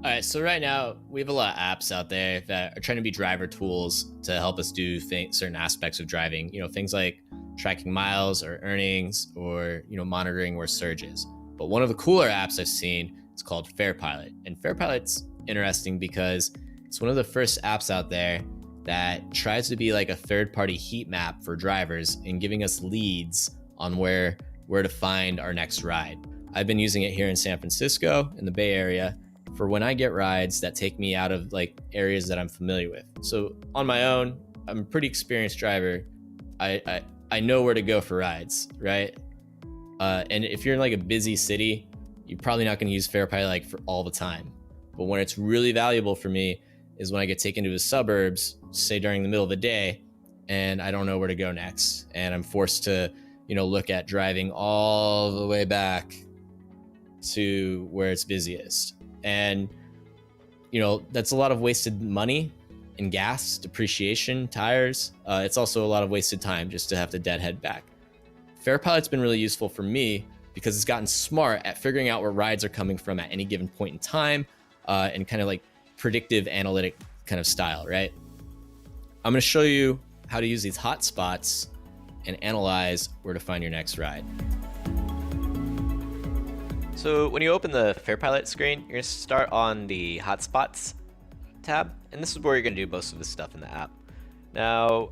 All right, so right now we have a lot of apps out there that are trying to be driver tools to help us do certain aspects of driving. Things like tracking miles or earnings, or monitoring where surge is. But one of the cooler apps I've seen is called FarePilot, and FarePilot's interesting because it's one of the first apps out there that tries to be like a third-party heat map for drivers and giving us leads on where to find our next ride. I've been using it here in San Francisco in the Bay Area for when I get rides that take me out of like areas that I'm familiar with. So on my own, I'm a pretty experienced driver. I know where to go for rides, right? And if you're in like a busy city, you're probably not going to use FarePilot like for all the time. But when it's really valuable for me is when I get taken to the suburbs, say during the middle of the day, and I don't know where to go next, and I'm forced to, look at driving all the way back to where it's busiest. And that's a lot of wasted money in gas, depreciation, tires. It's also a lot of wasted time just to have to deadhead back. FarePilot's been really useful for me because it's gotten smart at figuring out where rides are coming from at any given point in time, and kind of like predictive analytic kind of style, right? I'm going to show you how to use these hotspots and analyze where to find your next ride. So when you open the FarePilot screen, you're going to start on the Hotspots tab, and this is where you're going to do most of the stuff in the app. Now,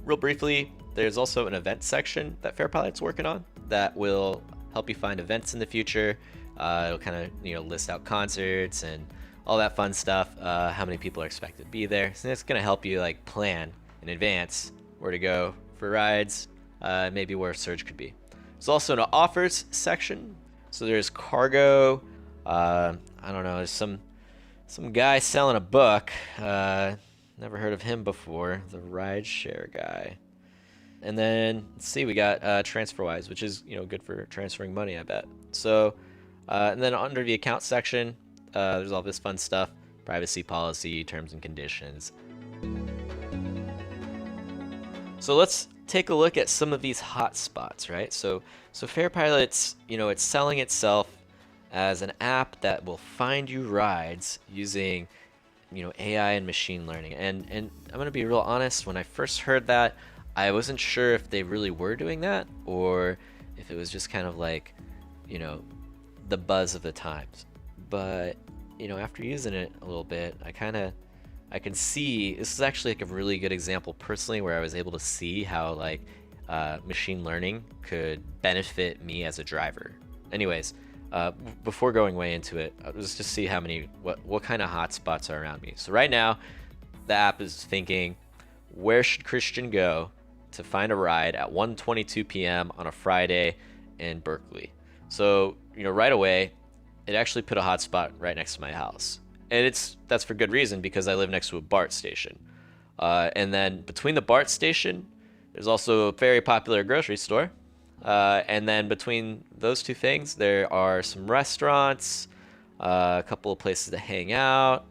real briefly, there's also an events section that FarePilot's working on that will help you find events in the future. It'll kind of list out concerts and all that fun stuff, how many people are expected to be there. So it's going to help you like plan in advance where to go for rides, maybe where surge could be. There's also an offers section. So there's cargo. I don't know. There's some guy selling a book. Never heard of him before. The Rideshare guy. And then let's see, we got TransferWise, which is good for transferring money, I bet. So and then under the account section, there's all this fun stuff: privacy policy, terms and conditions. So let's take a look at some of these hotspots, right? So FarePilot's, it's selling itself as an app that will find you rides using, AI and machine learning. And I'm gonna be real honest, when I first heard that, I wasn't sure if they really were doing that or if it was just kind of like, the buzz of the times. But, after using it a little bit, I can see this is actually like a really good example personally where I was able to see how like machine learning could benefit me as a driver. Anyways, before going way into it, let's just see what kind of hotspots are around me. So right now, the app is thinking, where should Christian go to find a ride at 1:22 p.m. on a Friday in Berkeley? So right away, it actually put a hotspot right next to my house. And that's for good reason, because I live next to a BART station. And then between the BART station, there's also a very popular grocery store. And then between those two things, there are some restaurants, a couple of places to hang out.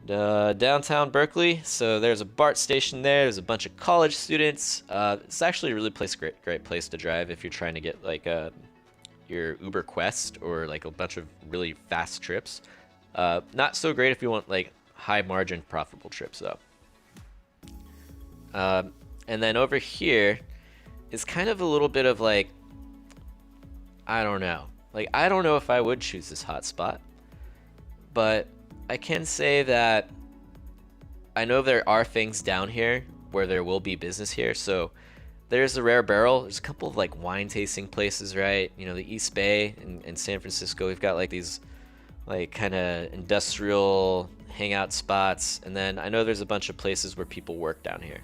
Downtown Berkeley, so there's a BART station there. There's a bunch of college students. It's actually a really great place to drive if you're trying to get like your Uber Quest or like a bunch of really fast trips. Not so great if you want like high margin profitable trips though. And then over here is kind of a little bit of like, I don't know. Like, I don't know if I would choose this hotspot, but I can say that I know there are things down here where there will be business here. So there's the Rare Barrel. There's a couple of like wine tasting places, right? The East Bay in San Francisco, we've got like these like kind of industrial hangout spots. And then I know there's a bunch of places where people work down here.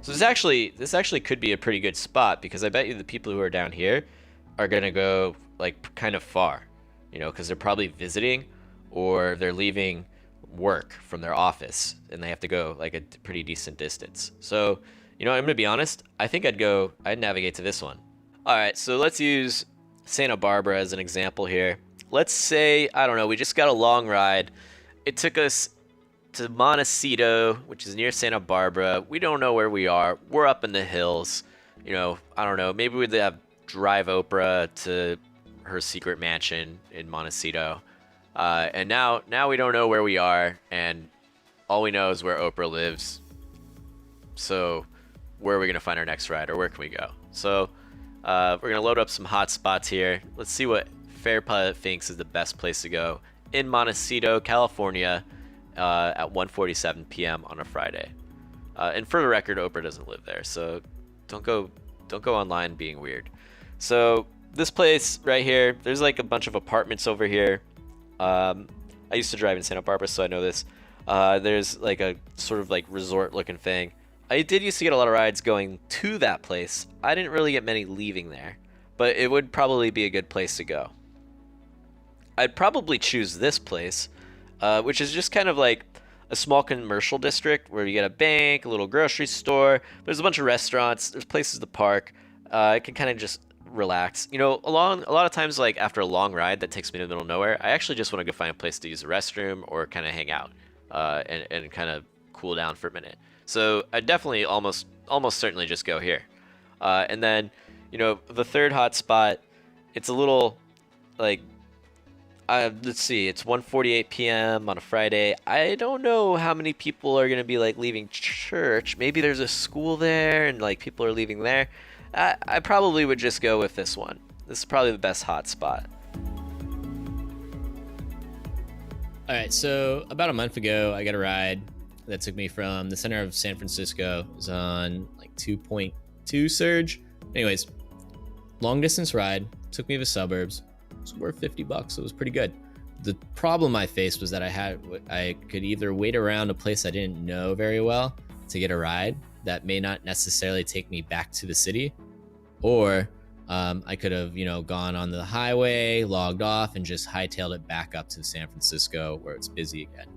So this actually could be a pretty good spot, because I bet you the people who are down here are going to go like kind of far, because they're probably visiting or they're leaving work from their office and they have to go like a pretty decent distance. So, I'm going to be honest, I think I'd navigate to this one. All right, so let's use Santa Barbara as an example here. Let's say, I don't know, we just got a long ride. It took us to Montecito, which is near Santa Barbara. We don't know where we are. We're up in the hills. I don't know, maybe we'd have Drive Oprah to her secret mansion in Montecito. And now we don't know where we are, and all we know is where Oprah lives. So where are we gonna find our next ride, or where can we go? So we're gonna load up some hotspots here. Let's see what FarePilot thinks is the best place to go in Montecito, California, at 1:47 p.m. on a Friday. And for the record, Oprah doesn't live there, so don't go online being weird. So this place right here, there's like a bunch of apartments over here. I used to drive in Santa Barbara, so I know this. There's like a sort of like resort looking thing. I did used to get a lot of rides going to that place. I didn't really get many leaving there, but it would probably be a good place to go. I'd probably choose this place, which is just kind of like a small commercial district where you get a bank, a little grocery store. There's a bunch of restaurants. There's places to park. I can kind of just relax. You know, a lot of times, like after a long ride that takes me to the middle of nowhere, I actually just want to go find a place to use the restroom or kind of hang out and kind of cool down for a minute. So I definitely almost certainly just go here. And then, you know, the third hot spot, it's a little like, let's see, it's 1:48 p.m. on a Friday. I don't know how many people are gonna be like leaving church. Maybe there's a school there and like people are leaving there. I probably would just go with this one. This is probably the best hot spot. All right, so about a month ago, I got a ride that took me from the center of San Francisco. It was on like 2.2 surge. Anyways, long distance ride, took me to the suburbs. It was worth $50. So it was pretty good. The problem I faced was that I could either wait around a place I didn't know very well to get a ride that may not necessarily take me back to the city, or I could have, you know, gone on the highway, logged off, and just hightailed it back up to San Francisco where it's busy again.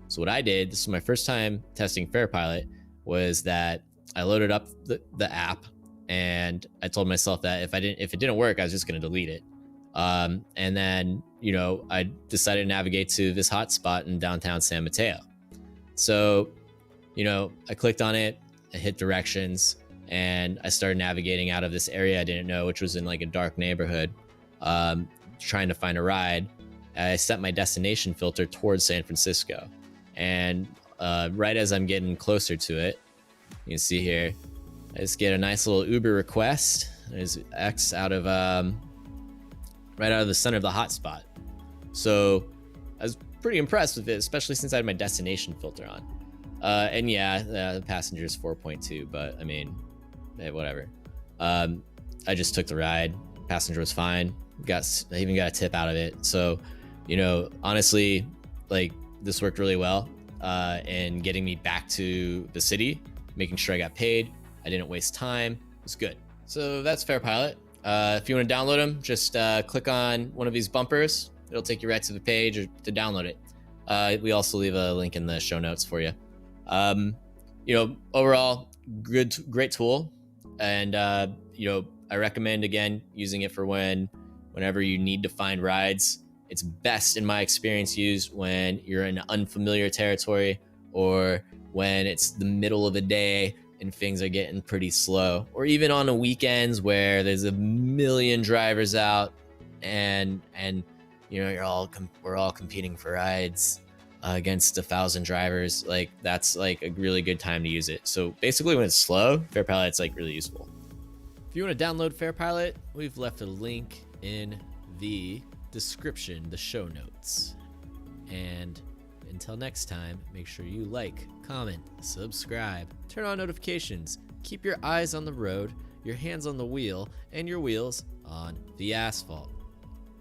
So what I did, this was my first time testing FarePilot, was that I loaded up the app, and I told myself that if it didn't work, I was just going to delete it. And then, you know, I decided to navigate to this hotspot in downtown San Mateo. So, you know, I clicked on it, I hit directions, and I started navigating out of this area I didn't know, which was in like a dark neighborhood, trying to find a ride. I set my destination filter towards San Francisco. And right as I'm getting closer to it, you can see here, I just get a nice little Uber request. There's X out of right out of the center of the hotspot. So I was pretty impressed with it, especially since I had my destination filter on. And yeah, the passenger is 4.2, but I mean, whatever. I just took the ride. Passenger was fine. I even got a tip out of it. So, you know, honestly, like, this worked really well in getting me back to the city, making sure I got paid. I didn't waste time. It was good. So that's FarePilot. If you want to download them, just click on one of these bumpers. It'll take you right to the page or to download it. We also leave a link in the show notes for you. You know, overall, great tool. And, you know, I recommend, again, using it for whenever you need to find rides. It's best, in my experience, used when you're in unfamiliar territory or when it's the middle of the day and things are getting pretty slow, or even on the weekends where there's a million drivers out and you know, we're all competing for rides against 1,000 drivers. Like, that's like a really good time to use it. So basically, when it's slow, FarePilot's like really useful. If you want to download FarePilot, we've left a link in the description, the show notes. And until next time, make sure you like, comment, subscribe, turn on notifications, keep your eyes on the road, your hands on the wheel, and your wheels on the asphalt.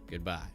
Goodbye.